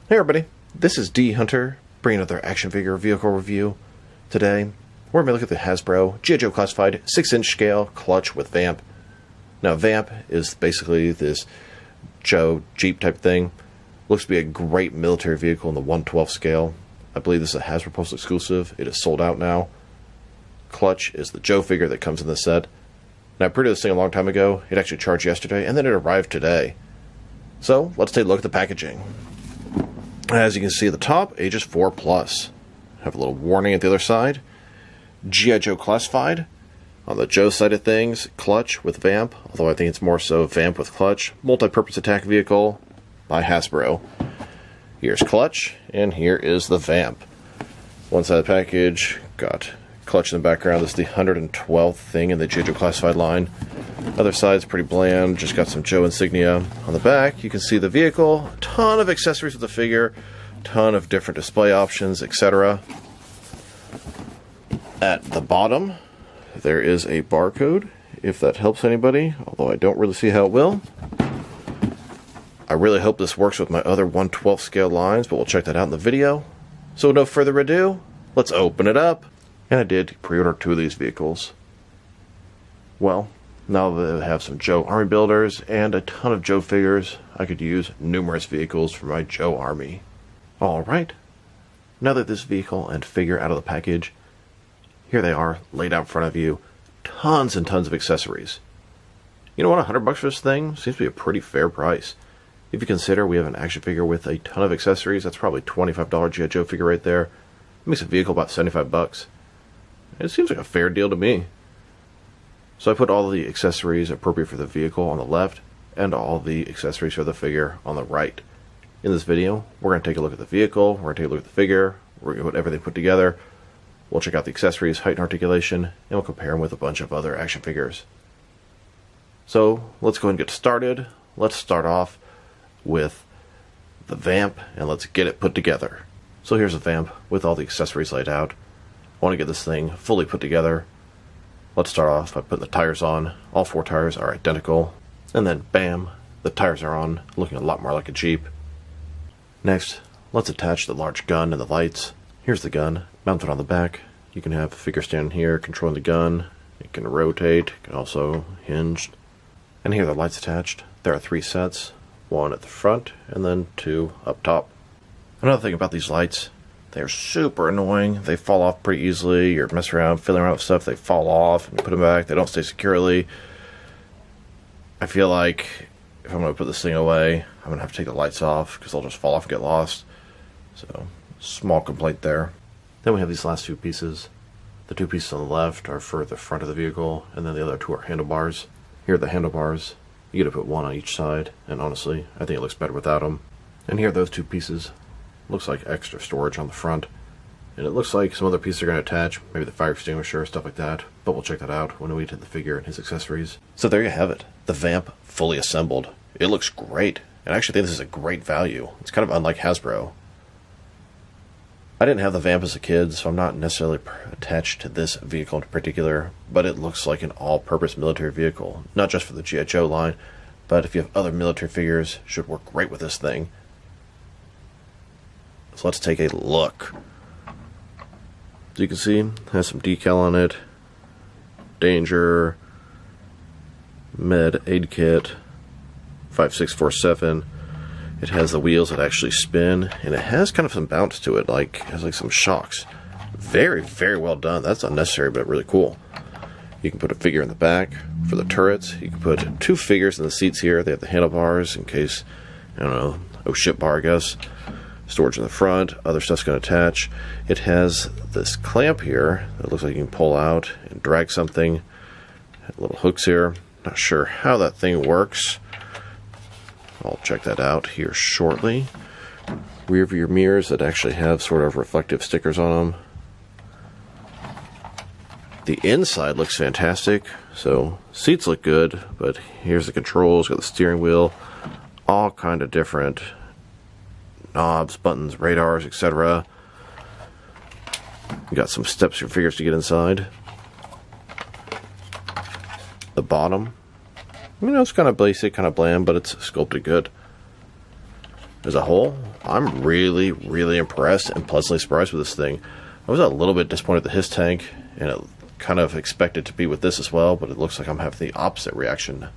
Hey everybody, this is D Hunter, bringing another action figure vehicle review. Today, we're going to look at the Hasbro G.I. Joe Classified 6-inch scale clutch with Vamp. Now Vamp is basically this Joe Jeep type thing. Looks to be a great military vehicle in the 1/12 scale. I believe this is a Hasbro Post exclusive. It is sold out now. Clutch is the Joe figure that comes in the set. Now I pre-ordered this thing a long time ago. It actually charged yesterday, and then it arrived today. So, let's take a look at the packaging. As you can see at the top, ages 4+. Have a little warning at the other side. G.I. Joe Classified. On the Joe side of things, Clutch with Vamp, although I think it's more so Vamp with Clutch. Multi-purpose attack vehicle by Hasbro. Here's Clutch, and here is the Vamp. One side of the package, got Clutch in the background. This is the 112th thing in the G.I. Joe Classified line. Other side's pretty bland, just got some Joe insignia. On the back, you can see the vehicle, a ton of accessories with the figure, ton of different display options, etc. At the bottom, there is a barcode, if that helps anybody, although I don't really see how it will. I really hope this works with my other 1/12 scale lines, but we'll check that out in the video. So with no further ado, let's open it up. And I did pre-order 2 of these vehicles. Well, now that I have some Joe Army builders and a ton of Joe figures, I could use numerous vehicles for my Joe Army. Alright, now that this vehicle and figure out of the package, here they are, laid out in front of you. Tons and tons of accessories. You know what, $100 for this thing seems to be a pretty fair price. If you consider we have an action figure with a ton of accessories, that's probably $25 G.I. Joe figure right there. It makes a vehicle about $75. It seems like a fair deal to me. So I put all the accessories appropriate for the vehicle on the left, and all the accessories for the figure on the right. In this video, we're going to take a look at the vehicle, we're going to take a look at the figure, we're going to put everything put together, we'll check out the accessories, height and articulation, and we'll compare them with a bunch of other action figures. So, let's go ahead and get started. Let's start off with the Vamp, and let's get it put together. So here's a Vamp with all the accessories laid out. I want to get this thing fully put together. Let's start off by putting the tires on. All 4 tires are identical. And then, bam, the tires are on, looking a lot more like a Jeep. Next, let's attach the large gun and the lights. Here's the gun, mounted on the back. You can have a figure standing here controlling the gun. It can rotate, it can also hinge. And here are the lights attached. There are 3 sets, 1 at the front, and then 2 up top. Another thing about these lights, they're super annoying. They fall off pretty easily. You're messing around, fiddling around with stuff, they fall off, and you put them back, they don't stay securely. I feel like if I'm going to put this thing away, I'm going to have to take the lights off, because they'll just fall off and get lost. So, small complaint there. Then we have these last 2 pieces. The 2 pieces on the left are for the front of the vehicle, and then the other 2 are handlebars. Here are the handlebars. You get to put 1 on each side, and honestly, I think it looks better without them. And here are those 2 pieces. Looks like extra storage on the front. And it looks like some other pieces are going to attach, maybe the fire extinguisher, stuff like that. But we'll check that out when we get to the figure and his accessories. So there you have it. The Vamp fully assembled. It looks great. And I actually think this is a great value. It's kind of unlike Hasbro. I didn't have the Vamp as a kid, so I'm not necessarily attached to this vehicle in particular. But it looks like an all-purpose military vehicle. Not just for the G.I. Joe line, but if you have other military figures, it should work great with this thing. So let's take a look. As you can see, it has some decal on it. Danger. Med aid kit. 5647. It has the wheels that actually spin, and it has kind of some bounce to it, like it has like some shocks. Very, very well done. That's unnecessary, but really cool. You can put a figure in the back for the turrets. You can put 2 figures in the seats here. They have the handlebars in case, I don't know, oh shit bar, I guess. Storage in the front, other stuff's going to attach. It has this clamp here that looks like you can pull out and drag something. Little hooks here. Not sure how that thing works. I'll check that out here shortly. Rear view mirrors that actually have sort of reflective stickers on them. The inside looks fantastic. So seats look good, but here's the controls. Got the steering wheel. All kind of different knobs, buttons, radars, etc. We got some steps for figures to get inside. The bottom, you know, it's kind of basic, kind of bland, but it's sculpted good. as a whole, I'm really, really impressed and pleasantly surprised with this thing. I was a little bit disappointed with his tank, and it kind of expected to be with this as well, but it looks like I'm having the opposite reaction.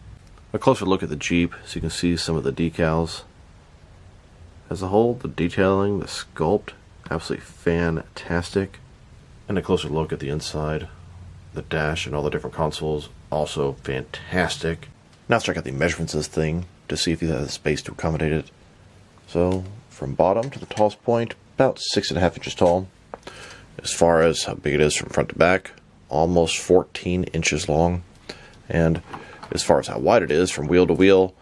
A closer look at the Jeep, so you can see some of the decals. As a whole, the detailing, the sculpt, absolutely fantastic. And a closer look at the inside, the dash and all the different consoles, also fantastic. Now let's check out the measurements of this thing to see if you have the space to accommodate it. So, from bottom to the tallest point, about 6.5 inches tall. As far as how big it is from front to back, almost 14 inches long. And as far as how wide it is from wheel to wheel,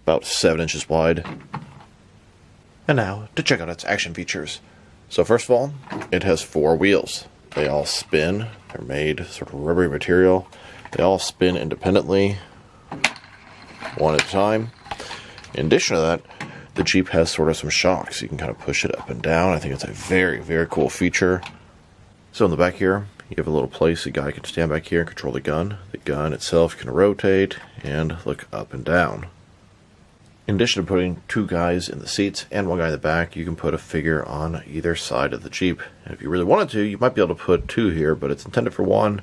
about 7 inches wide. And now, to check out its action features. So first of all, it has 4 wheels. They all spin. They're made sort of rubbery material. They all spin independently, one at a time. In addition to that, the Jeep has sort of some shocks. You can kind of push it up and down. I think it's a very, very cool feature. So in the back here, you have a little place a guy can stand back here and control the gun. The gun itself can rotate and look up and down. In addition to putting 2 guys in the seats and 1 guy in the back, you can put a figure on either side of the Jeep. And if you really wanted to, you might be able to put 2 here, but it's intended for 1.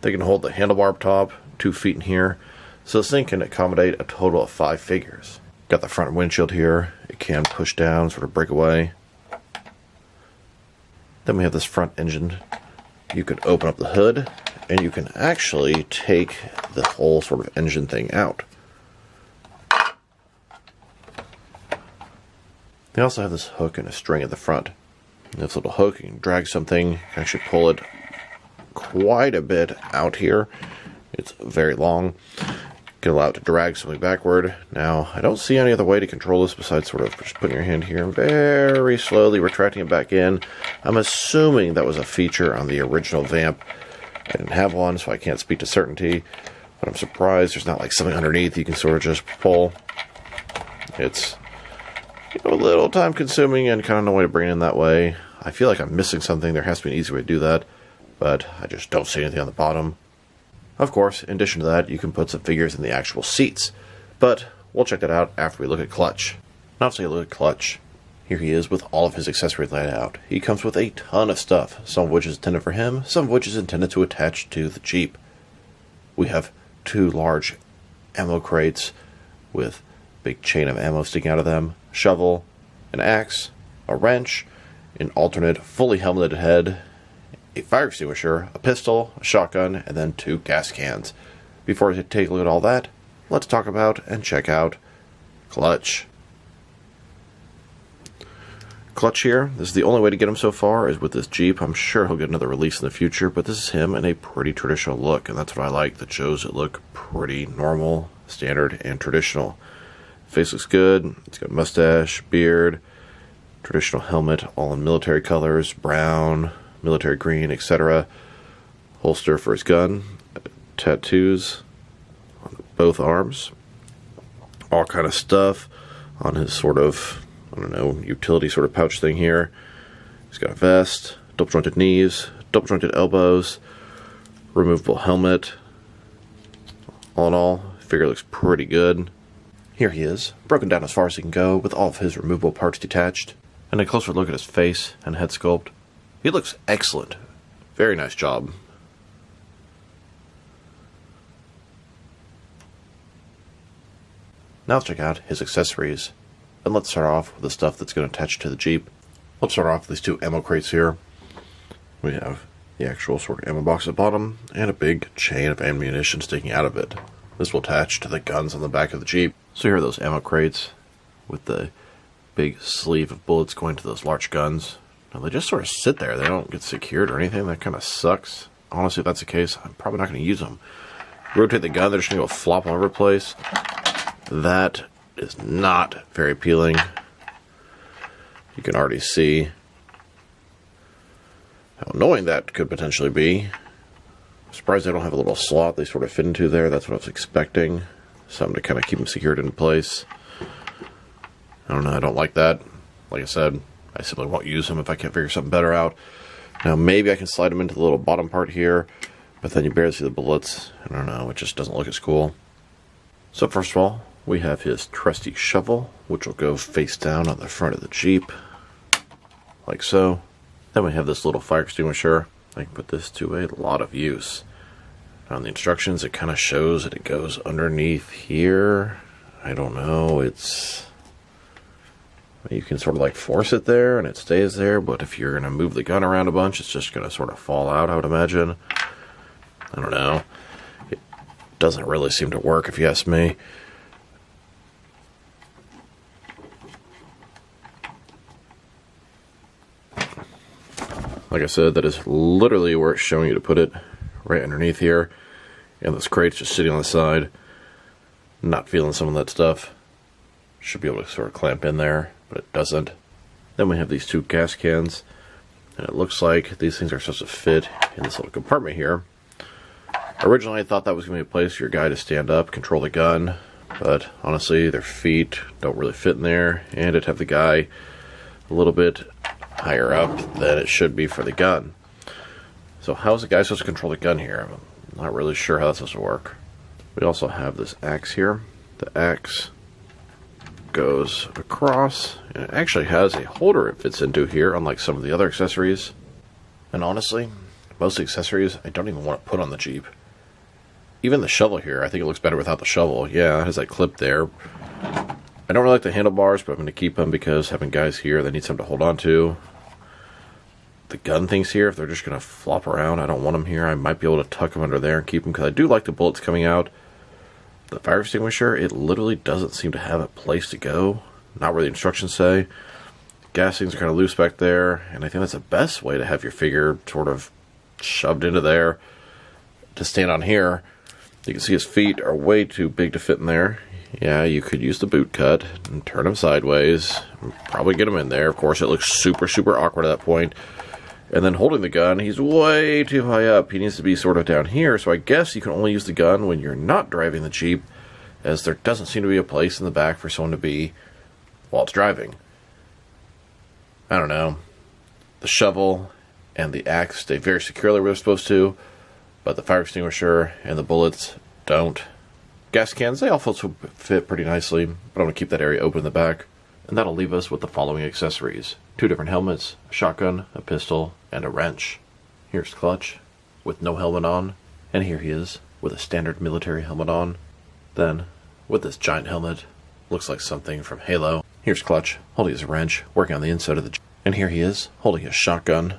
They can hold the handlebar up top, 2 feet in here, so this thing can accommodate a total of 5 figures. Got the front windshield here. It can push down, sort of break away. Then we have this front engine. You can open up the hood, and you can actually take the whole sort of engine thing out. They also have this hook and a string at the front. And this little hook, you can drag something, you can actually pull it quite a bit out here. It's very long. You can allow it to drag something backward. Now, I don't see any other way to control this besides sort of just putting your hand here and very slowly retracting it back in. I'm assuming that was a feature on the original Vamp. I didn't have one, so I can't speak to certainty. But I'm surprised there's not like something underneath you can sort of just pull. It's a little time consuming and kind of no way to bring it in that way. I feel like I'm missing something. There has to be an easy way to do that, but I just don't see anything on the bottom. Of course, in addition to that, you can put some figures in the actual seats, but we'll check that out after we look at Clutch. Now let's take a look at Clutch. Here he is with all of his accessories laid out. He comes with a ton of stuff, some of which is intended for him, some of which is intended to attach to the Jeep. We have 2 large ammo crates with big chain of ammo sticking out of them, shovel, an axe, a wrench, an alternate fully helmeted head, a fire extinguisher, a pistol, a shotgun, and then 2 gas cans. Before we take a look at all that, let's talk about and check out Clutch. Clutch here, this is the only way to get him so far is with this Jeep. I'm sure he'll get another release in the future, but this is him in a pretty traditional look, and that's what I like, that shows it look pretty normal, standard, and traditional. Face looks good. He's got a mustache, beard, traditional helmet, all in military colors, brown, military green, etc. Holster for his gun, tattoos on both arms, all kind of stuff on his sort of, I don't know, utility sort of pouch thing here. He's got a vest, double jointed knees, double jointed elbows, removable helmet. All in all, figure looks pretty good. Here he is, broken down as far as he can go, with all of his removable parts detached. And a closer look at his face and head sculpt. He looks excellent. Very nice job. Now let's check out his accessories. And let's start off with the stuff that's going to attach to the Jeep. Let's start off with these 2 ammo crates here. We have the actual sort of ammo box at the bottom, and a big chain of ammunition sticking out of it. This will attach to the guns on the back of the Jeep. So here are those ammo crates with the big sleeve of bullets going to those large guns. Now they just sort of sit there. They don't get secured or anything. That kind of sucks. Honestly, if that's the case, I'm probably not going to use them. Rotate the gun, they're just going to go flop all over the place. That is not very appealing. You can already see how annoying that could potentially be. I'm surprised they don't have a little slot they sort of fit into there. That's what I was expecting. Something to kind of keep them secured in place. I don't know, I don't like that. Like I said, I simply won't use them if I can't figure something better out. Now maybe I can slide them into the little bottom part here, but then you barely see the bullets. I don't know, it just doesn't look as cool. So first of all, we have his trusty shovel, which will go face down on the front of the Jeep, like so. Then we have this little fire extinguisher. I can put this to a lot of use. On the instructions, it kind of shows that it goes underneath here. I don't know, you can sort of like force it there and it stays there, but if you're going to move the gun around a bunch, it's just going to sort of fall out, I would imagine. I don't know. It doesn't really seem to work, if you ask me. Like I said, that is literally where it's showing you to put it, right underneath here. And this crate's just sitting on the side, not feeling some of that stuff. Should be able to sort of clamp in there, but it doesn't. Then we have these two gas cans, and it looks like these things are supposed to fit in this little compartment here. Originally I thought that was going to be a place for your guy to stand up, control the gun, but honestly their feet don't really fit in there, and it'd have the guy a little bit higher up than it should be for the gun. So how is the guy supposed to control the gun here? I'm not really sure how that's supposed to work. We also have this axe here. The axe goes across, and it actually has a holder it fits into here, unlike some of the other accessories. And honestly, most accessories I don't even want to put on the Jeep. Even the shovel here, I think it looks better without the shovel. Yeah, it has that clip there. I don't really like the handlebars, but I'm going to keep them because having guys here that need something to hold on to. The gun things here, if they're just going to flop around, I don't want them here. I might be able to tuck them under there and keep them because I do like the bullets coming out. The fire extinguisher, it literally doesn't seem to have a place to go. Not where the instructions say. Gas things are kind of loose back there, and I think that's the best way to have your figure sort of shoved into there. To stand on here, you can see his feet are way too big to fit in there. Yeah, you could use the boot cut and turn him sideways. Probably get him in there. Of course, it looks super, super awkward at that point. And then holding the gun, he's way too high up. He needs to be sort of down here, so I guess you can only use the gun when you're not driving the Jeep, as there doesn't seem to be a place in the back for someone to be while it's driving. I don't know. The shovel and the axe stay very securely where they're supposed to, but the fire extinguisher and the bullets don't. Gas cans, they also fit pretty nicely, but I'm going to keep that area open in the back. And that'll leave us with the following accessories. 2 different helmets, a shotgun, a pistol, and a wrench. Here's Clutch, with no helmet on, and here he is, with a standard military helmet on. Then, with this giant helmet, looks like something from Halo. Here's Clutch, holding his wrench, working on the inside of the... And here he is, holding his shotgun.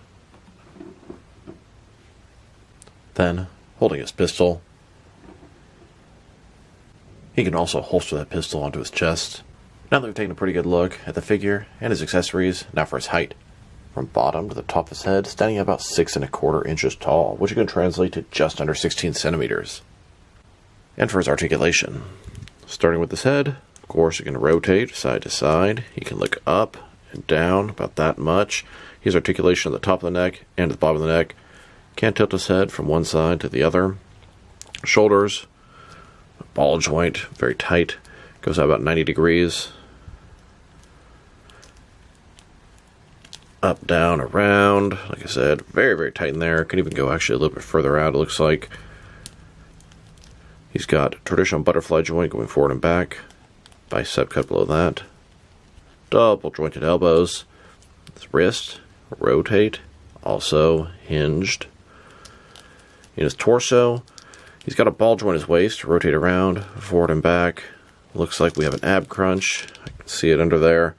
Then, holding his pistol. He can also holster that pistol onto his chest. Now that we've taken a pretty good look at the figure and his accessories, now for his height. From bottom to the top of his head, standing at about 6¼ inches tall, which you can translate to just under 16 centimeters. And for his articulation. Starting with his head, of course he can rotate side to side. He can look up and down about that much. He has articulation at the top of the neck and at the bottom of the neck. Can't tilt his head from one side to the other. Shoulders, ball joint, very tight. Goes out about 90 degrees. Up, down, around. Like I said, very, very tight in there. Can even go actually a little bit further out, it looks like. He's got traditional butterfly joint going forward and back. Bicep cut below that. Double jointed elbows. His wrist, rotate. Also hinged. In his torso, he's got a ball joint in his waist. Rotate around, forward and back. Looks like we have an ab crunch. I can see it under there.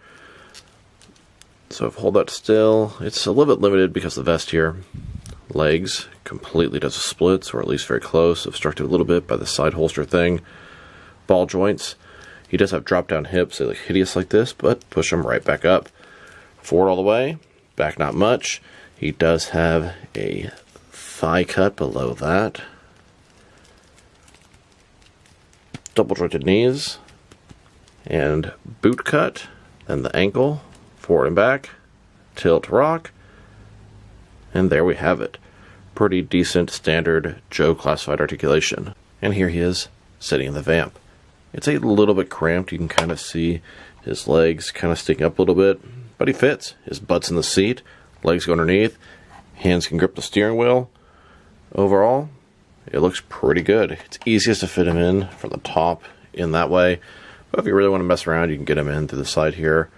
So if I hold that still, it's a little bit limited because of the vest here. Legs completely does a splits, or at least very close, obstructed a little bit by the side holster thing. Ball joints. He does have drop down hips. They look hideous like this, but push them right back up. Forward all the way, back not much. He does have a thigh cut below that. Double jointed knees. And boot cut. Then the ankle. Forward and back, tilt, rock, and there we have it. Pretty decent standard Joe classified articulation. And here he is, sitting in the Vamp. It's a little bit cramped. You can kind of see his legs kind of sticking up a little bit, but he fits. His butt's in the seat, legs go underneath, hands can grip the steering wheel. Overall, it looks pretty good. It's easiest to fit him in from the top in that way, But if you really want to mess around, you can get him in through the side here.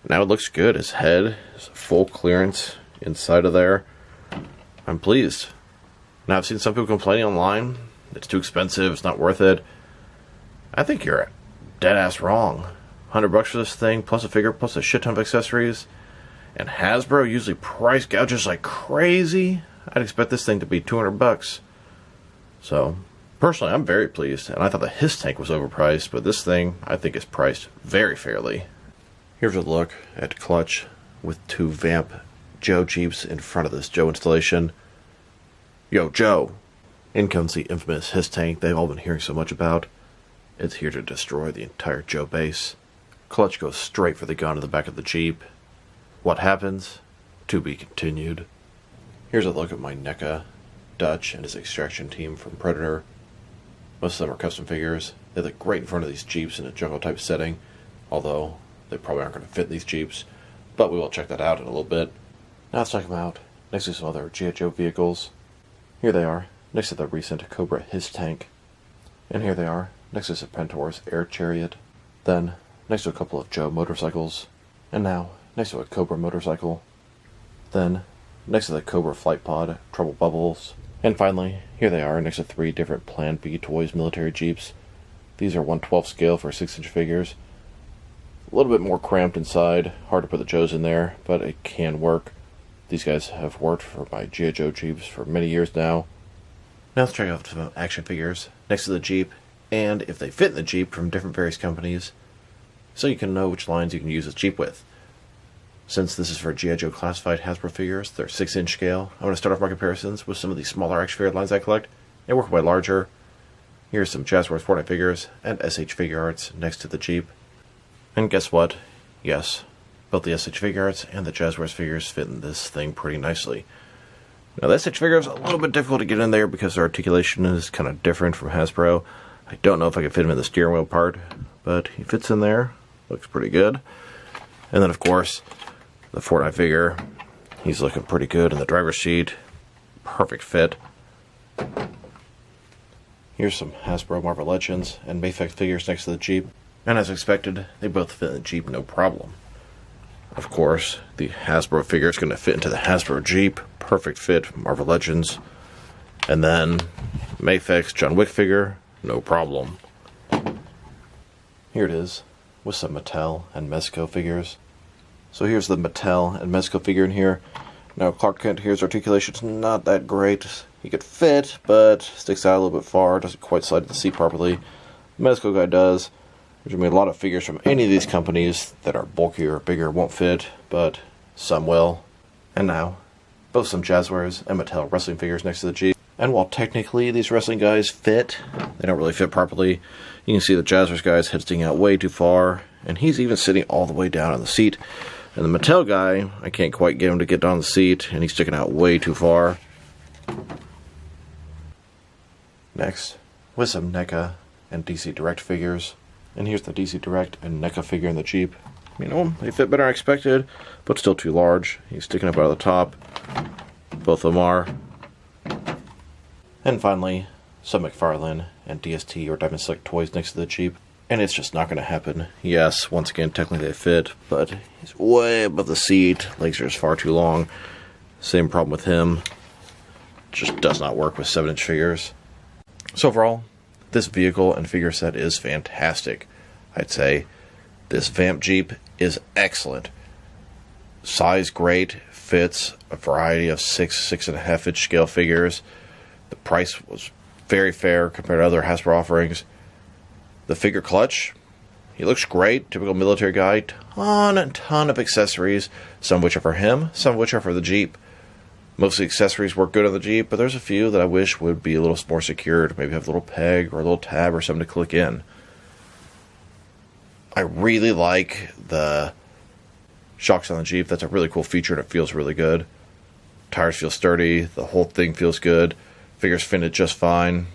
Now it looks good. His head is full clearance inside of there. I'm pleased. Now I've seen some people complaining online, it's too expensive, it's not worth it. I think you're dead ass wrong. $100 for this thing, plus a figure, plus a shit ton of accessories. And Hasbro usually price gouges like crazy. I'd expect this thing to be $200. So, personally, I'm very pleased. And I thought the His tank was overpriced, but this thing, I think, is priced very fairly. Here's a look at Clutch with two Vamp Joe Jeeps in front of this Joe installation. Yo, Joe! In comes the infamous His tank they've all been hearing so much about. It's here to destroy the entire Joe base. Clutch goes straight for the gun in the back of the Jeep. What happens? To be continued. Here's a look at my NECA, Dutch, and his extraction team from Predator. Most of them are custom figures. They look great in front of these Jeeps in a jungle type setting, although they probably aren't going to fit in these Jeeps, but we will check that out in a little bit. Now let's check them out next to some other G.I. Joe vehicles. Here they are, next to the recent Cobra His tank. And here they are, next to Serpentor's Air Chariot. Then, next to a couple of Joe motorcycles. And now, next to a Cobra motorcycle. Then, next to the Cobra Flight Pod, Trouble Bubbles. And finally, here they are next to 3 different Plan B Toys military Jeeps. These are 1/12 scale for 6-inch figures. A little bit more cramped inside, hard to put the Joes in there, but it can work. These guys have worked for my G.I. Joe Jeeps for many years now. Now let's check out some action figures next to the Jeep, and if they fit in the Jeep from different various companies, so you can know which lines you can use this Jeep with. Since this is for G.I. Joe classified Hasbro figures, they're 6-inch scale. I'm going to start off my comparisons with some of the smaller action figure lines I collect, and work my larger. Here's some Jazzwares Fortnite figures and SH Figure Arts next to the Jeep. And guess what? Yes, both the SH Figure Arts and the Jazzwares figures fit in this thing pretty nicely. Now the SH figure is a little bit difficult to get in there because their articulation is kind of different from Hasbro. I don't know if I can fit him in the steering wheel part, but he fits in there. Looks pretty good. And then of course, the Fortnite figure. He's looking pretty good in the driver's seat. Perfect fit. Here's some Hasbro Marvel Legends and Mayfix figures next to the Jeep. And as expected, they both fit in the Jeep no problem. Of course, the Hasbro figure is going to fit into the Hasbro Jeep. Perfect fit, Marvel Legends. And then, Mayfix John Wick figure, no problem. Here it is, with some Mattel and Mezco figures. So here's the Mattel and Mezco figure in here. Now Clark Kent here's articulation's not that great. He could fit, but sticks out a little bit far, doesn't quite slide in the seat properly. The Mezco guy does. There's going to be a lot of figures from any of these companies that are bulkier or bigger won't fit, but some will. And now, both some Jazzwares and Mattel wrestling figures next to the Jeep. And while technically these wrestling guys fit, they don't really fit properly. You can see the Jazzwares guy's head sticking out way too far, and he's even sitting all the way down on the seat. And the Mattel guy, I can't quite get him to get down the seat, and he's sticking out way too far. Next, with some NECA and DC Direct figures. And here's the DC Direct and NECA figure in the Jeep. You know, they fit better than I expected, but still too large. He's sticking up out of the top. Both of them are. And finally, some McFarlane and DST or Diamond Select toys next to the Jeep. And it's just not going to happen. Yes, once again, technically they fit, but he's way above the seat. Legs are just far too long. Same problem with him. Just does not work with 7-inch figures. So overall, this vehicle and figure set is fantastic. I'd say this Vamp Jeep is excellent. Size great, fits a variety of 6.5-inch scale figures. The price was very fair compared to other Hasbro offerings. The figure Clutch, he looks great, typical military guy, ton of accessories, some of which are for him, some of which are for the Jeep. Most of the accessories work good on the Jeep, but there's a few that I wish would be a little more secured. Maybe have a little peg or a little tab or something to click in. I really like the shocks on the Jeep. That's a really cool feature and it feels really good. Tires feel sturdy. The whole thing feels good. Figures fitted just fine.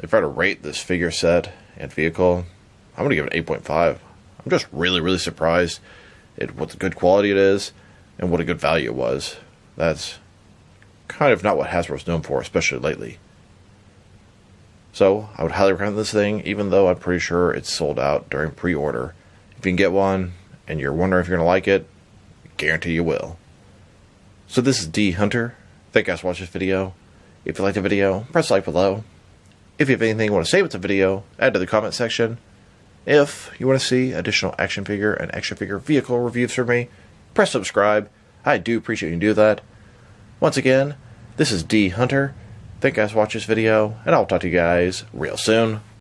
If I were to rate this figure set and vehicle, I'm going to give it 8.5. I'm just really surprised at what the good quality it is and what a good value it was. That's kind of not what Hasbro's known for, especially lately. So I would highly recommend this thing, even though I'm pretty sure it's sold out during pre-order. If you can get one and you're wondering if you're going to like it, guarantee you will. So this is D Hunter. Thank you guys for watching this video. If you liked the video, press like below. If you have anything you want to say with the video, add to the comment section. If you want to see additional action figure and action figure vehicle reviews from me, press subscribe. I do appreciate you do that. Once again, this is D Hunter. Thank you guys for watching this video, and I'll talk to you guys real soon.